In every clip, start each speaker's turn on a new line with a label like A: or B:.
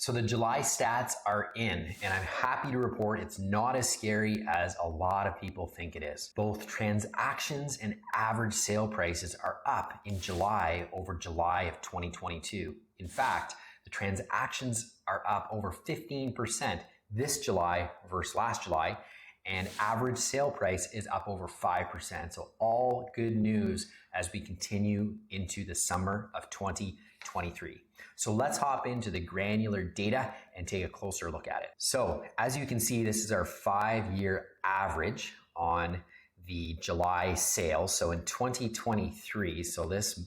A: So the July stats are in, and I'm happy to report it's not as scary as a lot of people think it is. Both transactions and average sale prices are up in July over July of 2022. In fact, the transactions are up over 15% this July versus last July, and average sale price is up over 5%. So all good news as we continue into the summer of 2023. So let's hop into the granular data and take a closer look at it. So as you can see, this is our 5-year average on the July sales. So in 2023, so this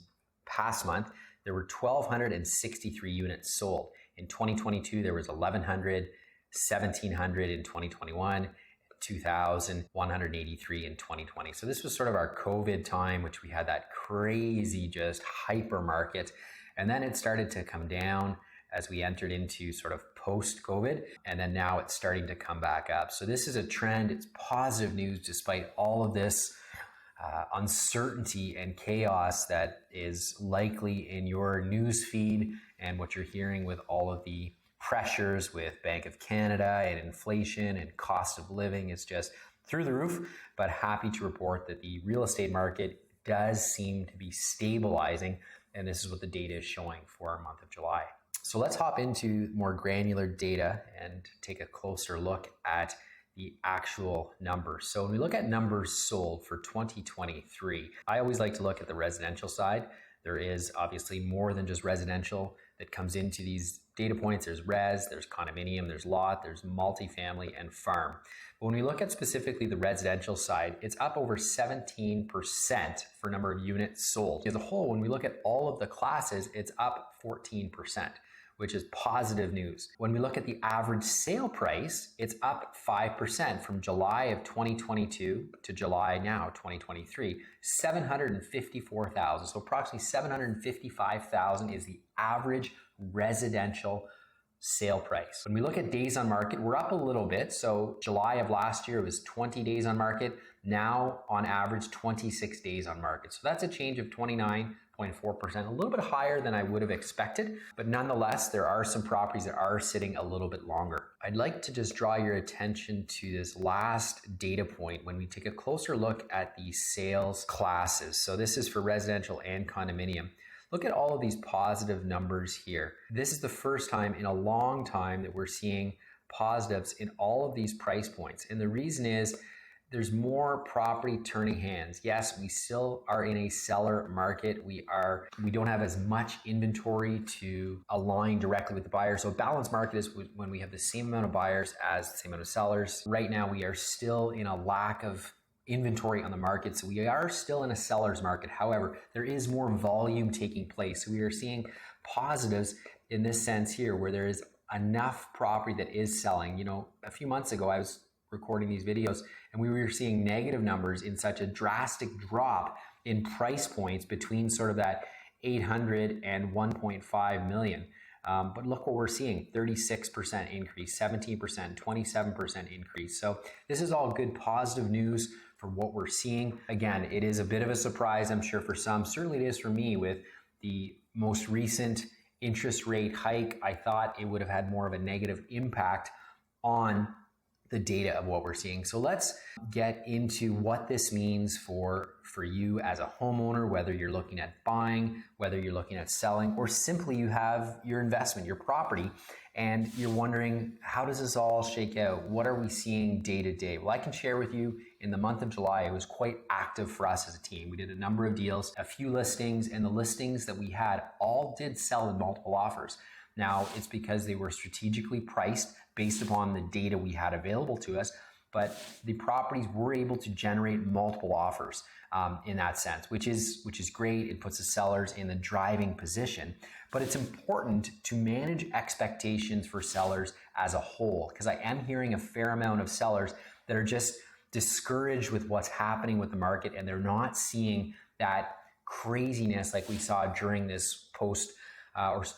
A: past month, there were 1,263 units sold. In 2022, there was 1,100, 1,700 in 2021, 2,183 in 2020. So this was sort of our COVID time, which we had that crazy just hyper market. And then it started to come down as we entered into sort of post-COVID. And then now it's starting to come back up. So this is a trend. It's positive news despite all of this uncertainty and chaos that is likely in your news feed and what you're hearing with all of the pressures with Bank of Canada and inflation and cost of living is just through the roof. But happy to report that the real estate market does seem to be stabilizing. And this is what the data is showing for our month of July. So let's hop into more granular data and take a closer look at the actual numbers. So when we look at numbers sold for 2023, I always like to look at the residential side. There is obviously more than just residential that comes into these data points. There's res, there's condominium, there's lot, there's multifamily and farm. But when we look at specifically the residential side, it's up over 17% for number of units sold. As a whole, when we look at all of the classes, it's up 14%, which is positive news. When we look at the average sale price, it's up 5% from July of 2022 to July now, 2023, 754,000. So approximately 755,000 is the average residential sale price. When we look at days on market, we're up a little bit. So July of last year, it was 20 days on market. Now on average, 26 days on market. So that's a change of 29.4%, a little bit higher than I would have expected. But nonetheless, there are some properties that are sitting a little bit longer. I'd like to just draw your attention to this last data point when we take a closer look at the sales classes. So this is for residential and condominium. Look at all of these positive numbers here. This is the first time in a long time that we're seeing positives in all of these price points. And the reason is there's more property turning hands. Yes, we still are in a seller market. We don't have as much inventory to align directly with the buyer. So a balanced market is when we have the same amount of buyers as the same amount of sellers. Right now, we are still in a lack of inventory on the market. So we are still in a seller's market. However, there is more volume taking place. So we are seeing positives in this sense here where there is enough property that is selling. You know, a few months ago, I was recording these videos and we were seeing negative numbers in such a drastic drop in price points between sort of that 800 and 1.5 million. But look what we're seeing, 36% increase, 17%, 27% increase. So this is all good positive news for what we're seeing. Again, it is a bit of a surprise, I'm sure for some. Certainly it is for me with the most recent interest rate hike. I thought it would have had more of a negative impact on the data of what we're seeing. So let's get into what this means for you as a homeowner, whether you're looking at buying, whether you're looking at selling, or simply you have your investment, your property, and you're wondering, how does this all shake out? What are we seeing day to day? Well, I can share with you in the month of July, it was quite active for us as a team. We did a number of deals, a few listings, and the listings that we had all did sell in multiple offers. Now, it's because they were strategically priced based upon the data we had available to us, but the properties were able to generate multiple offers in that sense, which is great. It puts the sellers in the driving position, but it's important to manage expectations for sellers as a whole, because I am hearing a fair amount of sellers that are just discouraged with what's happening with the market, and they're not seeing that craziness like we saw during this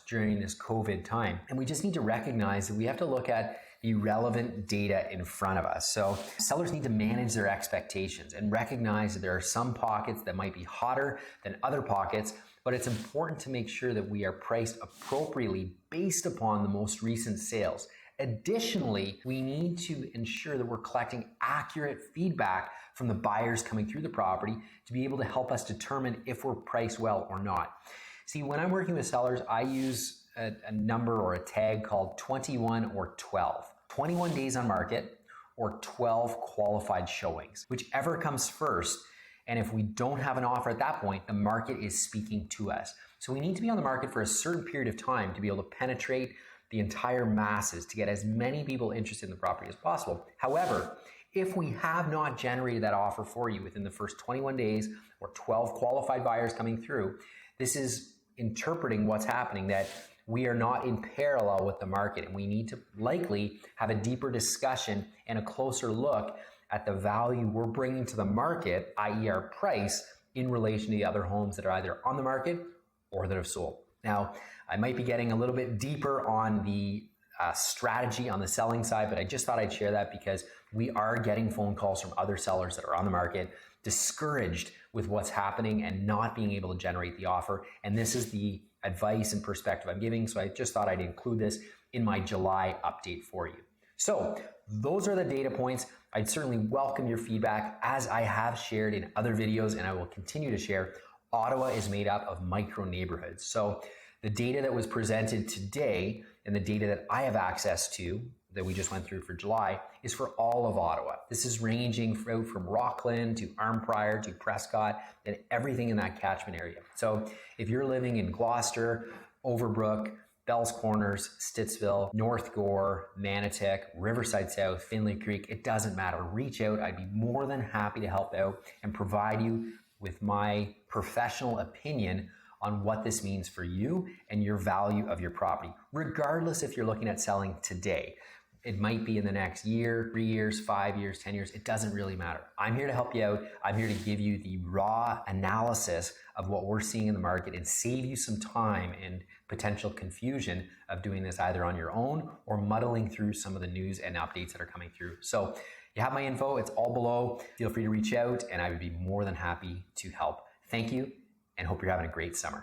A: during this COVID time. And we just need to recognize that we have to look at the relevant data in front of us. So sellers need to manage their expectations and recognize that there are some pockets that might be hotter than other pockets, but it's important to make sure that we are priced appropriately based upon the most recent sales. Additionally, we need to ensure that we're collecting accurate feedback from the buyers coming through the property to be able to help us determine if we're priced well or not. See, when I'm working with sellers, I use a number or a tag called 21 or 12. 21 days on market or 12 qualified showings, whichever comes first. And if we don't have an offer at that point, the market is speaking to us. So we need to be on the market for a certain period of time to be able to penetrate the entire masses, to get as many people interested in the property as possible. However, if we have not generated that offer for you within the first 21 days or 12 qualified buyers coming through, this is interpreting what's happening, that we are not in parallel with the market, and we need to likely have a deeper discussion and a closer look at the value we're bringing to the market, i.e. our price, in relation to the other homes that are either on the market or that have sold. Now, I might be getting a little bit deeper on the strategy on the selling side, but I just thought I'd share that because we are getting phone calls from other sellers that are on the market, discouraged with what's happening and not being able to generate the offer. And this is the advice and perspective I'm giving. So I just thought I'd include this in my July update for you. So those are the data points. I'd certainly welcome your feedback, as I have shared in other videos, and I will continue to share. Ottawa is made up of micro neighborhoods. So the data that was presented today and the data that I have access to that we just went through for July is for all of Ottawa. This is ranging from Rockland to Arnprior to Prescott and everything in that catchment area. So if you're living in Gloucester, Overbrook, Bells Corners, Stittsville, North Gore, Manotick, Riverside South, Findlay Creek, it doesn't matter. Reach out. I'd be more than happy to help out and provide you with my professional opinion on what this means for you and your value of your property, regardless if you're looking at selling today. It might be in the next year, 3 years, 5 years, 10 years. It doesn't really matter. I'm here to help you out. I'm here to give you the raw analysis of what we're seeing in the market and save you some time and potential confusion of doing this either on your own or muddling through some of the news and updates that are coming through. So you have my info. It's all below. Feel free to reach out and I would be more than happy to help. Thank you and hope you're having a great summer.